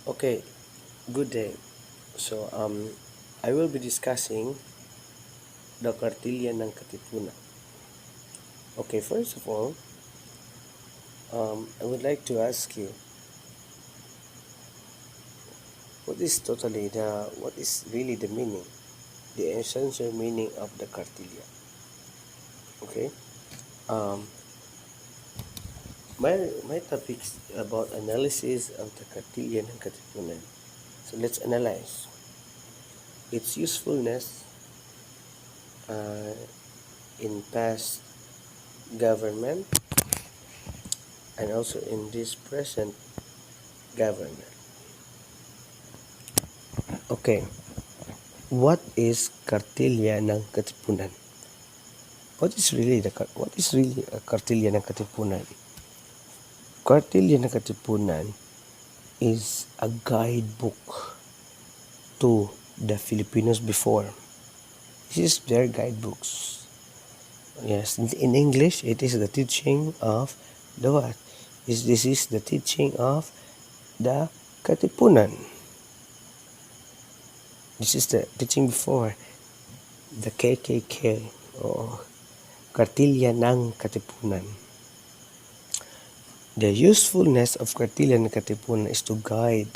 Okay, good day. So, I will be discussing the Kartilya ng Katipunan. Okay, first of all, I would like to ask you, what is really the meaning, the essential meaning of the Kartilya? Okay, um, my topic is about analysis of the Kartilya ng Katipunan. So let's analyze its usefulness uh, in past government and also in this present government. Okay, what is Kartilya ng Katipunan? What is really a Kartilya ng Katipunan? Kartilya ng Katipunan is a guidebook to the Filipinos before. This is their guidebooks. Yes, in English, it is the teaching of the what? This is the teaching of the Katipunan. This is the teaching before the KKK or Kartilya ng Katipunan. The usefulness of Kartilya ng Katipunan is to guide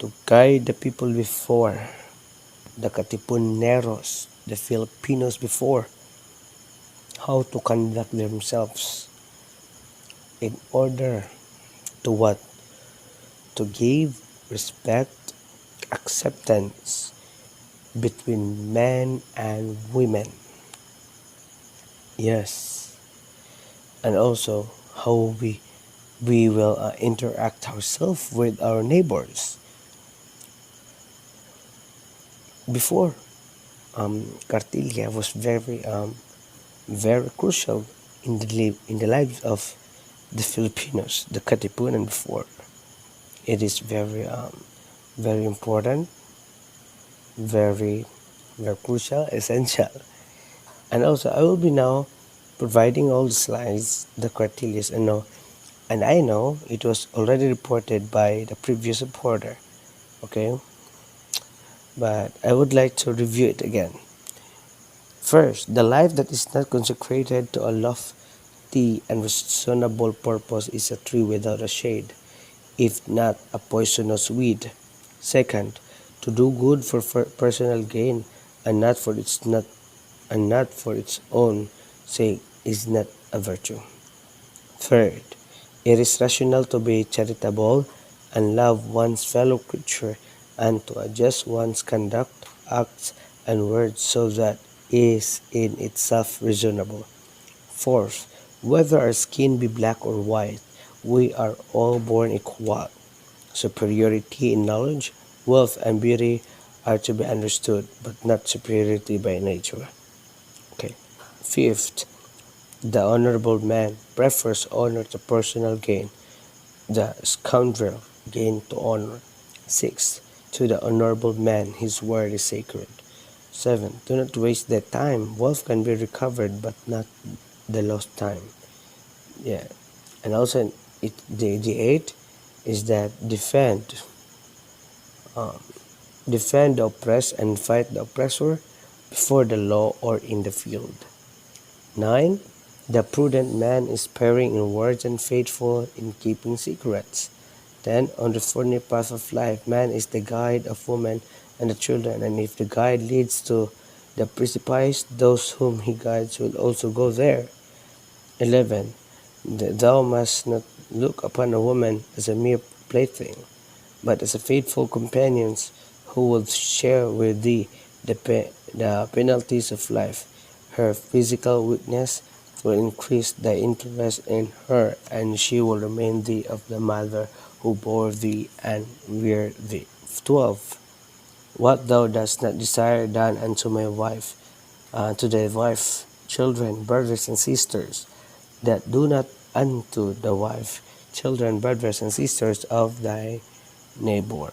the people before, the Katipuneros, the Filipinos before, how to conduct themselves in order to what? To give respect, acceptance between men and women. Yes, and also how we will interact ourselves with our neighbors. Before, Kartilya was very crucial in the lives of the Filipinos, the Katipunan before. It is very important, very very crucial, essential. And also, I will be now providing all the slides, the Kartilyas, and I know it was already reported by the previous reporter. Okay, but I would like to review it again. First, the life that is not consecrated to a lofty and reasonable purpose is a tree without a shade, if not a poisonous weed. Second, to do good for personal gain and not for its own sake is not a virtue. Third, it is rational to be charitable and love one's fellow creature and to adjust one's conduct, acts, and words so that is in itself reasonable. Fourth, whether our skin be black or white, we are all born equal. Superiority in knowledge, wealth, and beauty are to be understood, but not superiority by nature. Okay. Fifth, the honorable man prefers honor to personal gain, the scoundrel gain to honor. Sixth, to the honorable man his word is sacred. Seven, do not waste their time. Wealth can be recovered, but not the lost time. Yeah, and also the eight is that um, defend the oppressed and fight the oppressor before the law or in the field. 9. The prudent man is sparing in words and faithful in keeping secrets. 10. On the thorny path of life, man is the guide of woman and the children, and if the guide leads to the precipice, those whom he guides will also go there. 11. Thou must not look upon a woman as a mere plaything, but as a faithful companion who will share with thee the penalties of life. Her physical weakness will increase thy interest in her, and she will remind thee of the mother who bore thee and reared thee. 12. What thou dost not desire done unto my wife, to thy wife, children, brothers, and sisters, that do not unto the wife, children, brothers, and sisters of thy neighbor.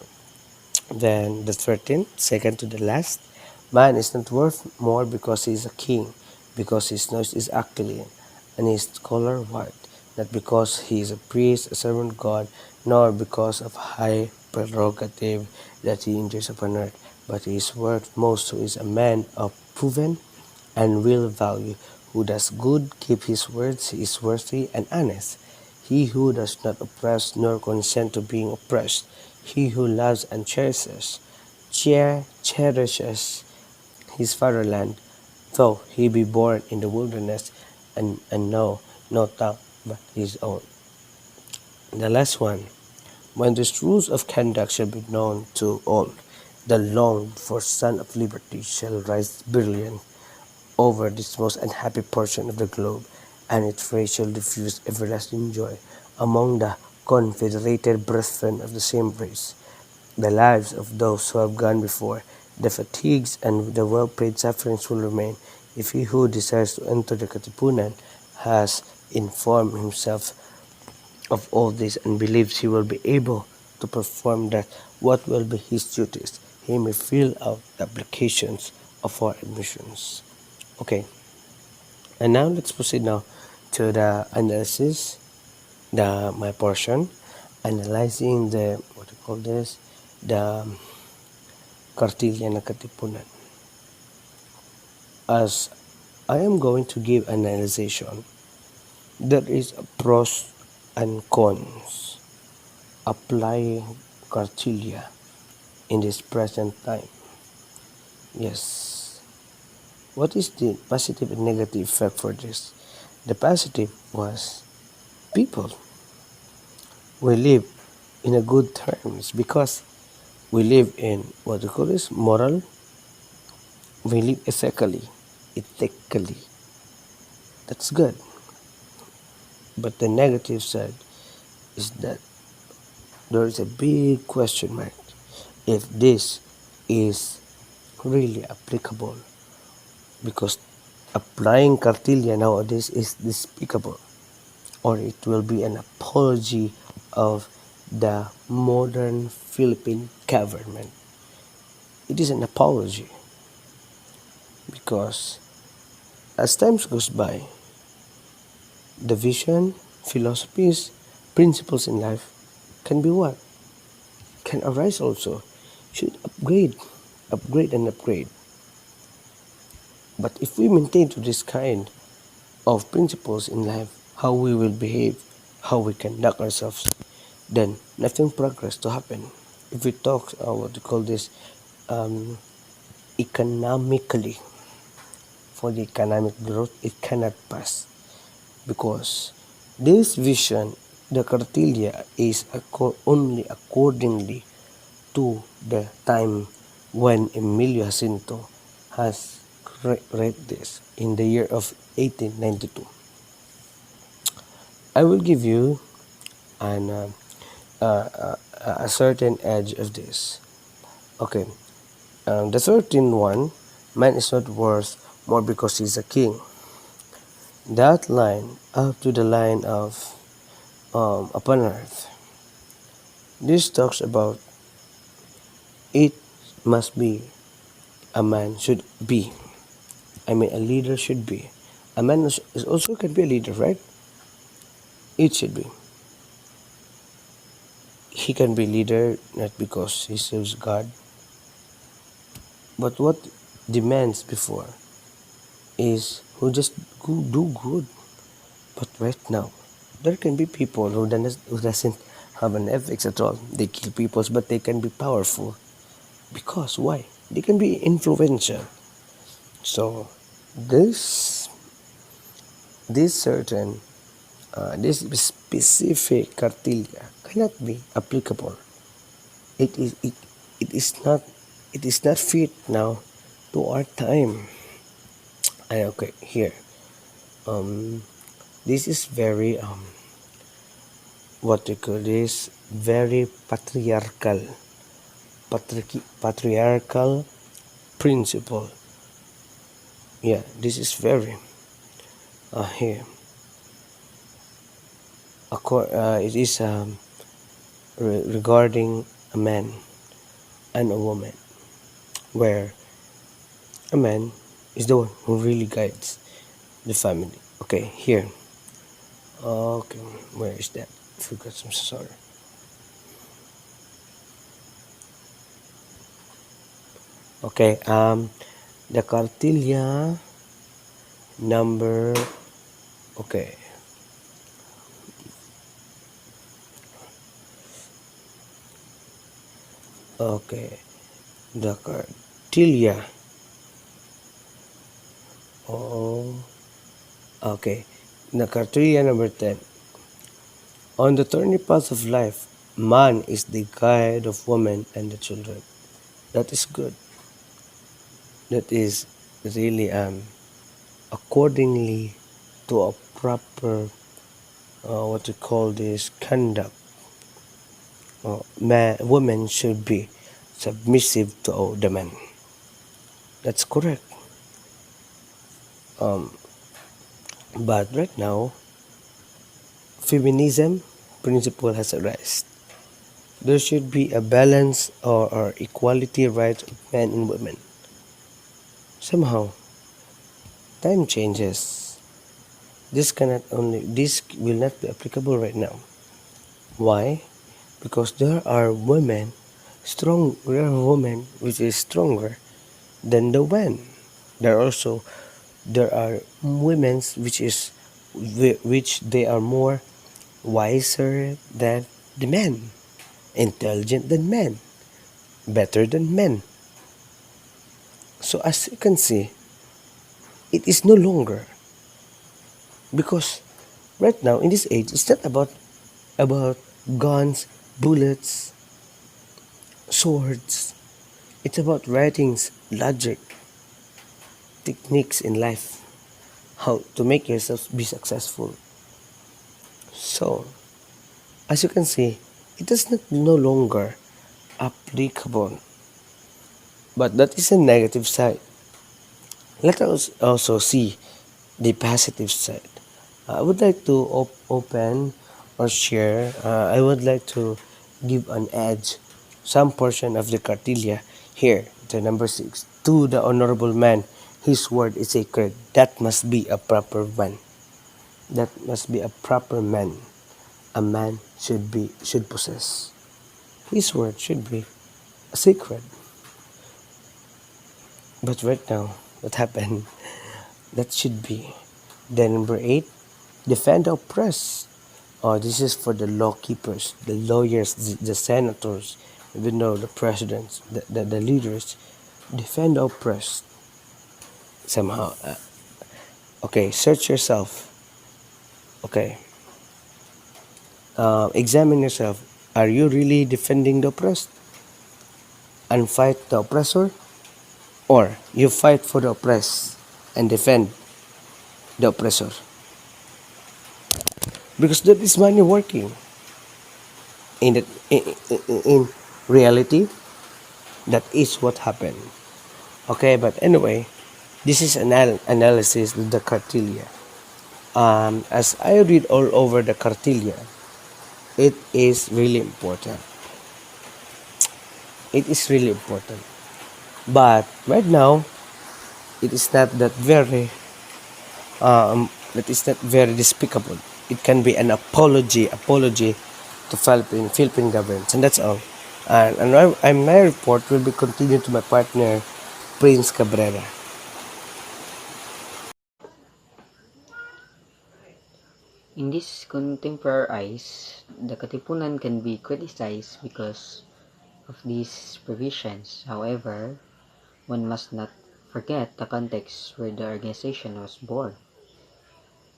Then the 13th, second to the last, man is not worth more because he is a king, because his nose is aquiline, and his color white, not because he is a priest, a servant of God, nor because of high prerogative that he enjoys upon earth, but he is worth most who is a man of proven and real value, who does good, keep his words, he is worthy and honest. He who does not oppress nor consent to being oppressed, he who loves and cherishes his fatherland, though he be born in the wilderness and know no tongue but his own. The last one, when these rules of conduct shall be known to all, the longed for Son of Liberty shall rise brilliant over this most unhappy portion of the globe, and its rays shall diffuse everlasting joy among the confederated brethren of the same race. The lives of those who have gone before, the fatigues and the well-paid sufferings will remain, if he who desires to enter the Katipunan has informed himself of all this and believes he will be able to perform that what will be his duties, he may fill out the applications of our admissions. Okay, and now let's proceed now to the analysis, the my portion, analyzing the what do you call this, the Kartilya ng Katipunan. As I am going to give an analyzation, there is a pros and cons applying Kartilya in this present time. Yes. What is the positive and negative effect for this? The positive was people will live in a good terms because we live in what we call this moral, we live ethically. That's good. But the negative side is that there is a big question mark if this is really applicable, because applying Kartilya nowadays is despicable, or it will be an apology of the modern Philippine government. It is an apology because as time goes by, the vision, philosophies, principles in life can be what? Can arise also. Should upgrade. But if we maintain to this kind of principles in life, how we will behave, how we conduct ourselves, then nothing progress to happen. If we talk what we call this um, economically, for the economic growth, it cannot pass because this vision, the Kartilya, is only accordingly to the time when Emilio Jacinto has read this in the year of 1892. I will give you an a certain edge of this. Okay, the 13th one, man is not worth more because he's a king. That line up to the line of upon earth. This talks about it must be a man should be. I mean, a leader should be. A man is also can be a leader, right? It should be. He can be leader not because he serves God, but what demands before is who just do good. But right now, there can be people who doesn't have an ethics at all. They kill people, but they can be powerful. Because why? They can be influential. So this certain this specific cartilya cannot be applicable. It is it is not fit now to our time. Okay, here. Um, this is very what you call this, very patriarchal principle. Yeah, this is very here. It is regarding a man and a woman, where a man is the one who really guides the family. Okay, here. Okay, where is that? Forgot. I'm so sorry. Okay, the Cartilia number, okay, okay, the Cartilia, oh, okay, the Cartilia number 10. On the thorny path of life, man is the guide of woman and the children. That is good. That is really accordingly to a proper what we call this conduct. Women should be submissive to the man. That's correct. Um, but right now, feminism principle has arisen. There should be a balance or equality rights of men and women. Somehow, time changes. This will not be applicable right now. Why? Because there are women which is stronger than the men. There are women which they are more wiser than the men, intelligent than men, better than men. So as you can see, it is no longer, because right now in this age it's not about guns, bullets, swords. It's about writings, logic, techniques in life, how to make yourself be successful. So as you can see, it is not no longer applicable. But that is a negative side. Let us also see the positive side. I would like to open or share, I would like to give an edge, some portion of the cartilia here, the number 6. To the honorable man, his word is sacred. That must be a proper man. That must be a proper man. A man should possess. His word should be sacred. But right now, what happened? That should be. Then number 8, defend the oppressed. Oh, this is for the law keepers, the lawyers, the senators, even though the presidents, the leaders. Defend the oppressed. Somehow. Okay, search yourself. Okay. Examine yourself. Are you really defending the oppressed? And fight the oppressor? Or you fight for the oppressed and defend the oppressor? Because that is money working. In reality, that is what happened. Okay, but anyway, this is analysis of the cartilia. As I read all over the cartilia, it is really important. It is really important. But right now, it is not that is not very despicable. It can be an apology to Philippine government, and that's all. And my report will be continued to my partner, Prince Cabrera. In this contemporary eyes, the Katipunan can be criticized because of these provisions. However, one must not forget the context where the organization was born.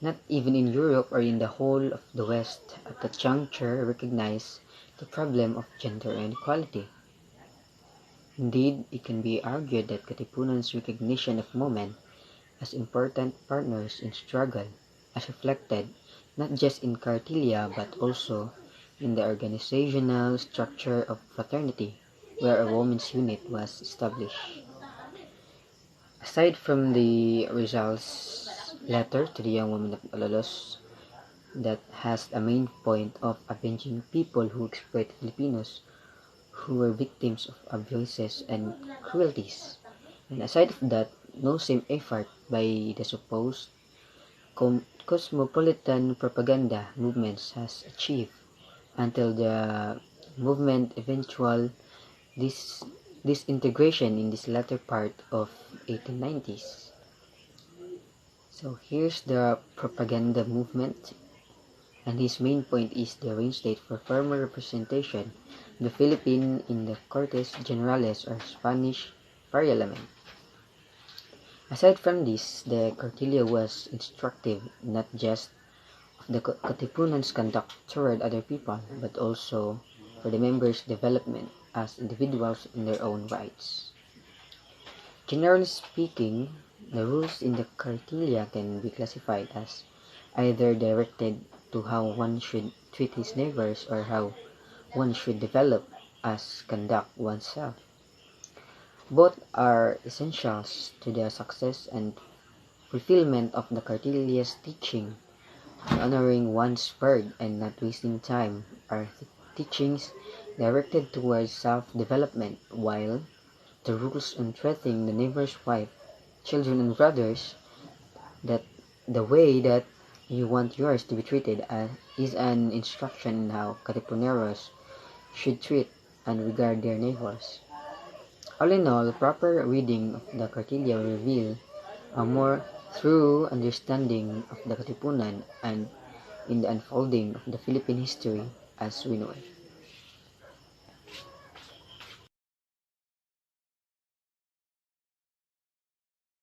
Not even in Europe or in the whole of the West at that juncture recognized the problem of gender inequality. Indeed, it can be argued that Katipunan's recognition of women as important partners in struggle, as reflected not just in Cartilia but also in the organizational structure of fraternity, where a women's unit was established. Aside from the Rizal's letter to the young women of Alolos that has a main point of avenging people who exploit Filipinos who were victims of abuses and cruelties, and aside of that, no same effort by the supposed cosmopolitan propaganda movements has achieved until the movement eventual this this integration in this latter part of 1890s. So here's the propaganda movement, and his main point is the reinstate for formal representation of the Philippine in the Cortes Generales or Spanish Parliament. Aside from this, the Cartilla was instructive not just of the Katipunan's conduct toward other people, but also for the members' development as individuals in their own rights. Generally speaking, the rules in the Cartilla can be classified as either directed to how one should treat his neighbors or how one should develop as conduct oneself. Both are essentials to the success and fulfillment of the Cartilla's teaching. Honoring one's word and not wasting time are teachings directed towards self-development, while the rules on treating the neighbor's wife, children, and brothers that the way that you want yours to be treated is an instruction in how Katipuneros should treat and regard their neighbors. All in all, proper reading of the Cartilla will reveal a more thorough understanding of the Katipunan and in the unfolding of the Philippine history as we know it.